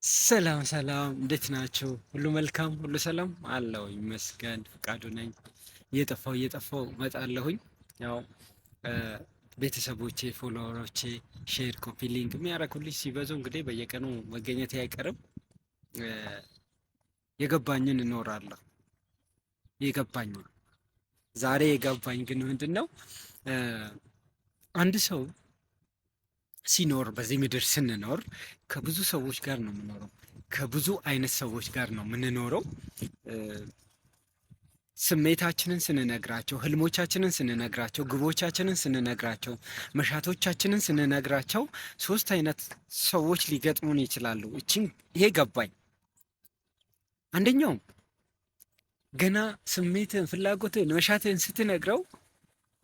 ሰላም ሰላም፣ እንዴት ናችሁ? ሁሉ መልካም፣ ሁሉ ሰላም አለው ይመስገን። ፍቃዱ ነኝ። እየጠፋው እመጣለሁኝ። ያው ቤተሰቦቼ፣ ፎሎወሮቼ ሼር፣ ኮፒ ሊንክ የሚያደርጉልኝ ሲበዙ እንግዲህ በየቀኑ መገኘት አይቀርም። የገባኝን እኖራለሁ። የገባኝን ዛሬ የገባኝ ግን ምንድን ነው? አንድ ሰው ሲኖር በዚህ ምድር ስንኖር ከብዙ ሰዎች ጋር ነው የምኖረው። ከብዙ አይነት ሰዎች ጋር ነው የምንኖረው። ስሜታችንን ስንነግራቸው፣ ህልሞቻችንን ስንነግራቸው፣ ግቦቻችንን ስንነግራቸው፣ መሻቶቻችንን ስንነግራቸው ሶስት አይነት ሰዎች ሊገጥሙን ይችላሉ። ይሄ ገባኝ። አንደኛው ገና ስሜትን፣ ፍላጎትን፣ መሻትን ስትነግረው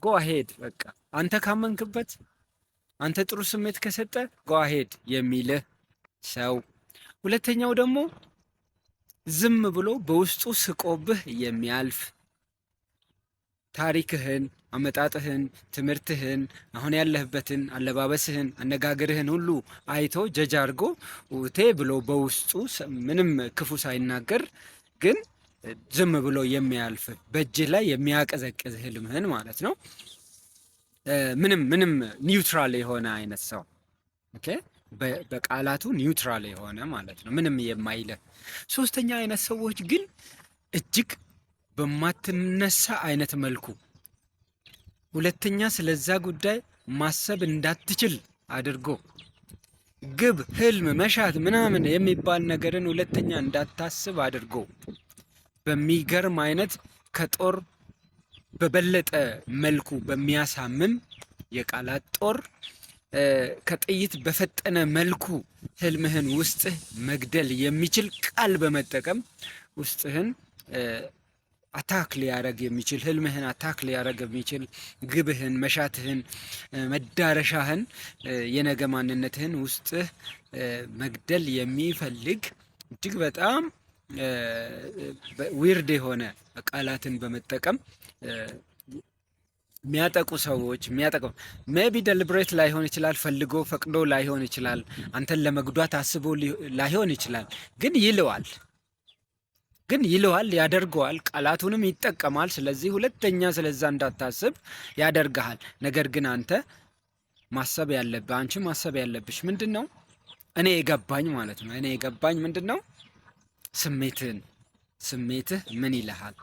ጎ አሄድ በቃ አንተ ካመንክበት አንተ ጥሩ ስሜት ከሰጠ ጓሄድ የሚልህ ሰው። ሁለተኛው ደግሞ ዝም ብሎ በውስጡ ስቆብህ የሚያልፍ ታሪክህን፣ አመጣጥህን፣ ትምህርትህን፣ አሁን ያለህበትን አለባበስህን፣ አነጋገርህን ሁሉ አይቶ ጀጅ አድርጎ ቴ ብሎ በውስጡ ምንም ክፉ ሳይናገር ግን ዝም ብሎ የሚያልፍ በእጅህ ላይ የሚያቀዘቅዝ ህልምህን ማለት ነው። ምንም ኒውትራል የሆነ አይነት ሰው ኦኬ፣ በቃላቱ ኒውትራል የሆነ ማለት ነው፣ ምንም የማይልህ። ሶስተኛ አይነት ሰዎች ግን እጅግ በማትነሳ አይነት መልኩ ሁለተኛ ስለዛ ጉዳይ ማሰብ እንዳትችል አድርጎ ግብ፣ ህልም፣ መሻት ምናምን የሚባል ነገርን ሁለተኛ እንዳታስብ አድርጎ በሚገርም አይነት ከጦር በበለጠ መልኩ በሚያሳምም የቃላት ጦር ከጥይት በፈጠነ መልኩ ህልምህን ውስጥህ መግደል የሚችል ቃል በመጠቀም ውስጥህን አታክ ሊያረግ የሚችል ህልምህን አታክ ሊያረግ የሚችል ግብህን፣ መሻትህን፣ መዳረሻህን፣ የነገ ማንነትህን ውስጥህ መግደል የሚፈልግ እጅግ በጣም ዊርድ የሆነ ቃላትን በመጠቀም የሚያጠቁ ሰዎች ሜቢ ደሊብሬት ላይሆን ይችላል፣ ፈልጎ ፈቅዶ ላይሆን ይችላል፣ አንተን ለመጉዳት አስቦ ላይሆን ይችላል። ግን ይለዋል፣ ያደርገዋል፣ ቃላቱንም ይጠቀማል። ስለዚህ ሁለተኛ ስለዛ እንዳታስብ ያደርግሃል። ነገር ግን አንተ ማሰብ ያለብህ፣ አንቺ ማሰብ ያለብሽ ምንድን ነው? እኔ የገባኝ ማለት ነው። እኔ የገባኝ ምንድን ነው? ስሜትህ ምን ይልሃል?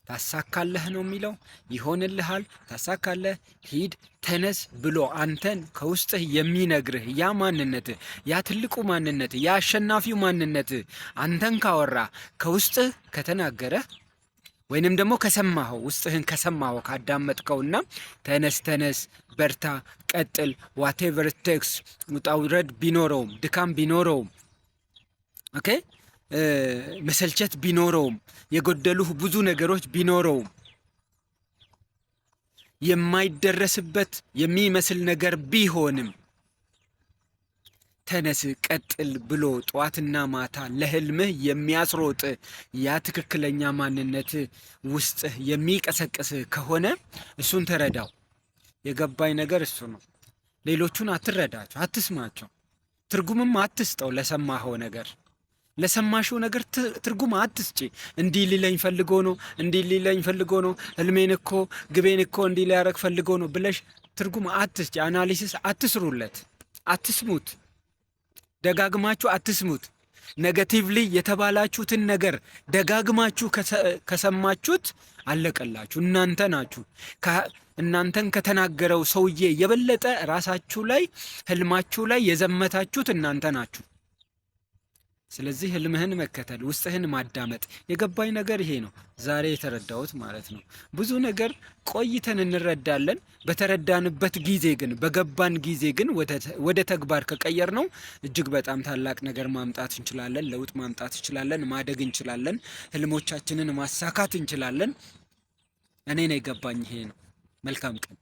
ታሳካለህ ነው የሚለው። ይሆንልሃል፣ ታሳካለህ፣ ሂድ፣ ተነስ ብሎ አንተን ከውስጥህ የሚነግርህ ያ ማንነትህ፣ ያ ትልቁ ማንነትህ፣ ያ አሸናፊው ማንነትህ አንተን ካወራ፣ ከውስጥህ ከተናገረህ ወይንም ደግሞ ከሰማኸው፣ ውስጥህን ከሰማኸው ካዳመጥከውና ተነስ፣ በርታ፣ ቀጥል፣ ዋቴቨር ቴክስ፣ ውጣ ውረድ ቢኖረውም፣ ድካም ቢኖረውም፣ ኦኬ መሰልቸት ቢኖረውም፣ የጎደሉህ ብዙ ነገሮች ቢኖረውም፣ የማይደረስበት የሚመስል ነገር ቢሆንም ተነስ ቀጥል ብሎ ጠዋትና ማታ ለህልምህ የሚያስሮጥ ያ ትክክለኛ ማንነት ውስጥህ የሚቀሰቅስህ ከሆነ እሱን ተረዳው። የገባኝ ነገር እሱ ነው። ሌሎቹን አትረዳቸው፣ አትስማቸው፣ ትርጉምም አትስጠው ለሰማኸው ነገር። ለሰማሽው ነገር ትርጉም አትስጪ። እንዲህ ሊለኝ ፈልጎ ነው፣ ህልሜን እኮ ግቤን እኮ እንዲህ ሊያረግ ፈልጎ ነው ብለሽ ትርጉም አትስጪ። አናሊሲስ አትስሩለት፣ አትስሙት፣ ደጋግማችሁ አትስሙት። ኔጋቲቭሊ የተባላችሁትን ነገር ደጋግማችሁ ከሰማችሁት አለቀላችሁ። እናንተ ናችሁ እናንተን ከተናገረው ሰውዬ የበለጠ ራሳችሁ ላይ፣ ህልማችሁ ላይ የዘመታችሁት እናንተ ናችሁ። ስለዚህ ህልምህን መከተል፣ ውስጥህን ማዳመጥ። የገባኝ ነገር ይሄ ነው ዛሬ የተረዳሁት ማለት ነው። ብዙ ነገር ቆይተን እንረዳለን። በተረዳንበት ጊዜ ግን፣ በገባን ጊዜ ግን ወደ ተግባር ከቀየር ነው እጅግ በጣም ታላቅ ነገር ማምጣት እንችላለን። ለውጥ ማምጣት እንችላለን። ማደግ እንችላለን። ህልሞቻችንን ማሳካት እንችላለን። እኔ ነው የገባኝ ይሄ ነው። መልካም ቀን።